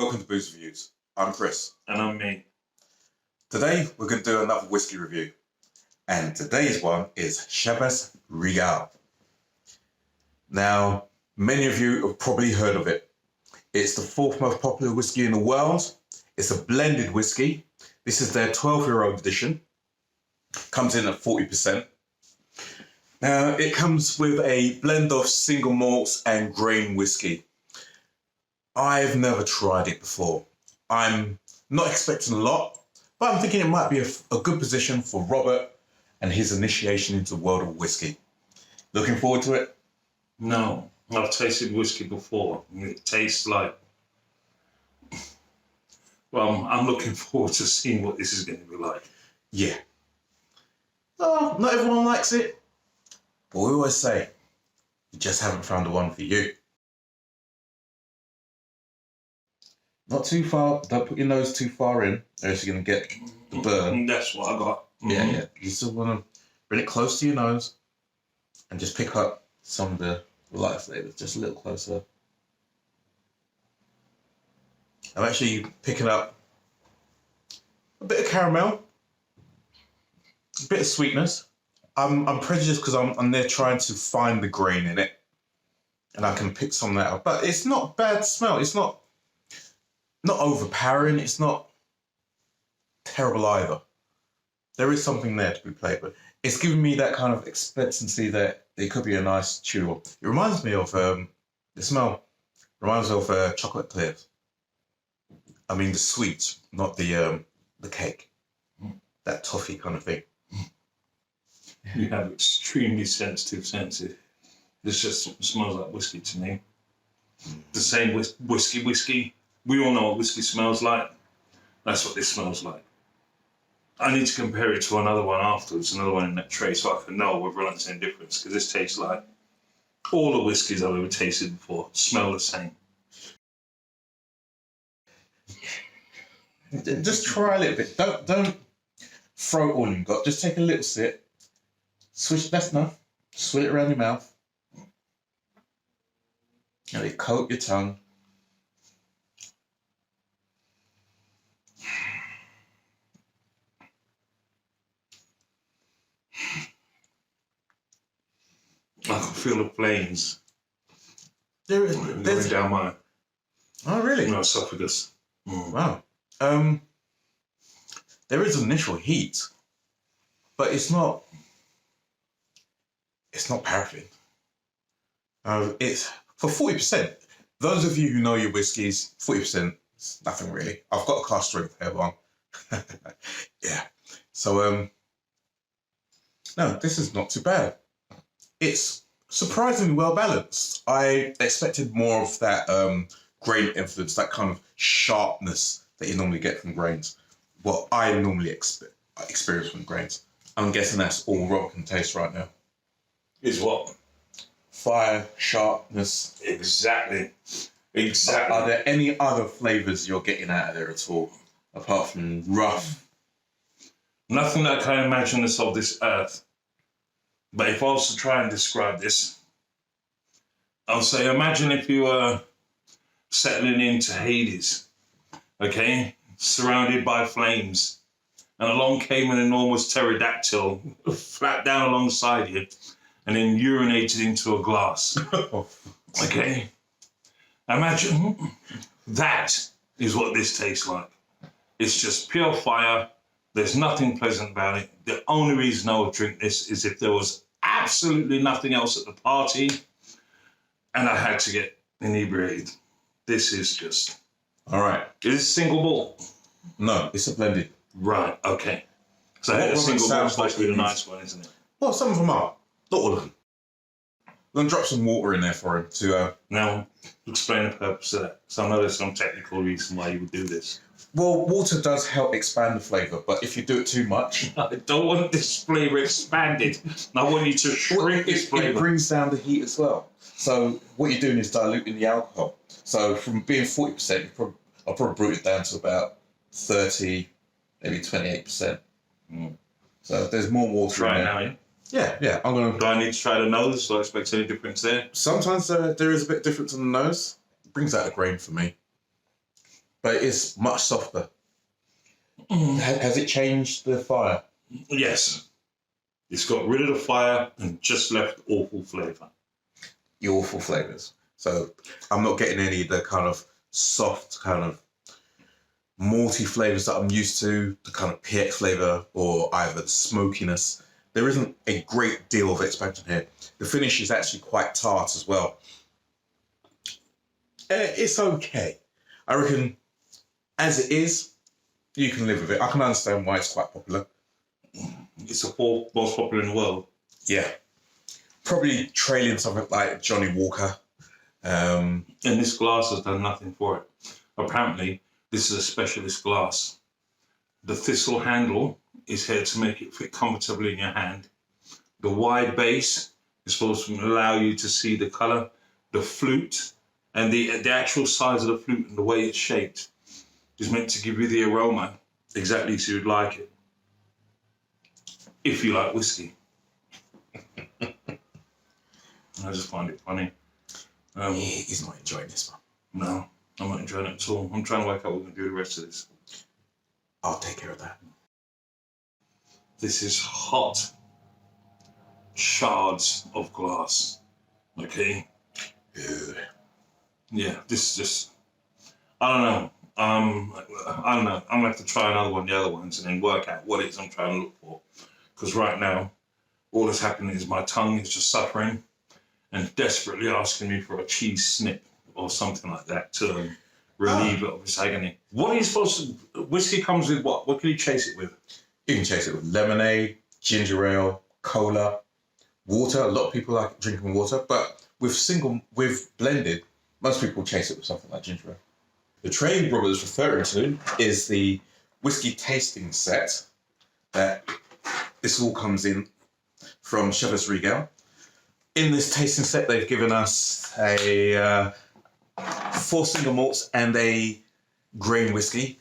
Welcome to Booze Reviews. I'm Chris. And I'm me. Today we're going to do another whiskey review. And today's one is Chivas Regal. Now, many of you have probably heard of it. It's the fourth most popular whiskey in the world. It's a blended whiskey. This is their 12-year-old edition. Comes in at 40%. Now, it comes with a blend of single malts and grain whiskey. I've never tried it before. I'm not expecting a lot, but I'm thinking it might be a good position for Robert and his initiation into the world of whiskey. Looking forward to it? No, I've tasted whiskey before. It tastes like... Well, I'm looking forward to seeing what this is going to be like. Yeah. Oh, not everyone likes it, but we always say, you just haven't found the one for you. Not too far, don't put your nose too far in, or else you're going to get the burn. That's what I got. Yeah. You still want to bring it close to your nose and just pick up some of the light flavours, just a little closer. I'm actually picking up a bit of caramel, a bit of sweetness. I'm prejudiced because I'm there trying to find the grain in it, and I can pick some of that up. But it's not bad smell. It's not overpowering. It's not terrible either. There is something there to be played with. It's giving me that kind of expectancy that it could be a nice chewable. It reminds me of the smell. Reminds me of chocolate clears. I mean the sweet, not the cake. That toffee kind of thing. You have extremely sensitive senses. This just smells like whiskey to me. The same with whiskey. We all know what whiskey smells like. That's what this smells like. I need to compare it to another one afterwards, another one in that tray, so I can know whether we're on the same difference, because this tastes like all the whiskies I've ever tasted before smell the same. Just try a little bit. Don't throw it all you've got. Just take a little sip. Swish, that's enough. Swill it around your mouth. And it coat your tongue. I can feel the flames There's going down my really? esophagus. Wow. There is initial heat, but it's not paraffin. It's for 40%. Those of you who know your whiskies, 40%, it's nothing really. I've got a cask strength here one. Yeah. So no, this is not too bad. It's surprisingly well balanced. I expected more of that grain influence, that kind of sharpness that you normally get from grains. What I normally experience from grains. I'm guessing that's all Rob can taste right now. Is what? Fire, sharpness. Exactly. Are there any other flavours you're getting out of there at all, apart from rough? Nothing that I can imagine is of this earth. But if I was to try and describe this, I'll say, imagine if you were settling into Hades, okay, surrounded by flames, and along came an enormous pterodactyl, flat down alongside you, and then urinated into a glass. Okay? Imagine that is what this tastes like. It's just pure fire. There's nothing pleasant about it. The only reason I would drink this is if there was absolutely nothing else at the party and I had to get inebriated. This is just... All right. Is this single malt? No, it's a blended. Right, okay. So What a single sounds malt's supposed like to be the it nice one, isn't it? Well, some of them are. Not all of them. I'm going to drop some water in there for him to... Now, explain the purpose of that. So I know there's some technical reason why you would do this. Well, water does help expand the flavour, but if you do it too much... I don't want this flavour expanded. I want you to shrink this flavour. It brings down the heat as well. So what you're doing is diluting the alcohol. So from being 40%, I'll probably bring it down to about 30, maybe 28%. So there's more water Try in it there. now, yeah? Yeah. I'm gonna. Do I need to try the nose? Do I expect any difference there? Sometimes there is a bit difference in the nose. It brings out the grain for me. but it is much softer. Has it changed the fire? Yes. It's got rid of the fire and just left awful flavour. The awful flavours. So I'm not getting any of the kind of soft, kind of malty flavours that I'm used to, the kind of PX flavour or either the smokiness. There isn't a great deal of expansion here. The finish is actually quite tart as well. It's okay. I reckon as it is, you can live with it. I can understand why it's quite popular. It's the fourth most popular in the world. Yeah. Probably trailing something like Johnny Walker. And this glass has done nothing for it. Apparently, this is a specialist glass. The thistle handle is here to make it fit comfortably in your hand. The wide base is supposed to allow you to see the colour. The flute and the actual size of the flute and the way it's shaped is meant to give you the aroma exactly as you'd like it. If you like whiskey. I just find it funny. He's not enjoying this one. No, I'm not enjoying it at all. I'm trying to work out what we're going to do the rest of this. I'll take care of that. This is hot shards of glass. Okay? Ew. Yeah, this is just... I don't know. I don't know. I'm going to have to try another one, the other ones, and then work out what it is I'm trying to look for. Because right now, all that's happening is my tongue is just suffering and desperately asking me for a cheese snip or something like that to relieve it of its agony. What are you supposed to... Whiskey comes with what? What can you chase it with? You can chase it with lemonade, ginger ale, cola, water. A lot of people like drinking water, but with blended, most people chase it with something like ginger ale. The tray Robert is referring to is the whiskey tasting set that this all comes in from Chivas Regal. In this tasting set, they've given us a 4 single malts and a grain whiskey.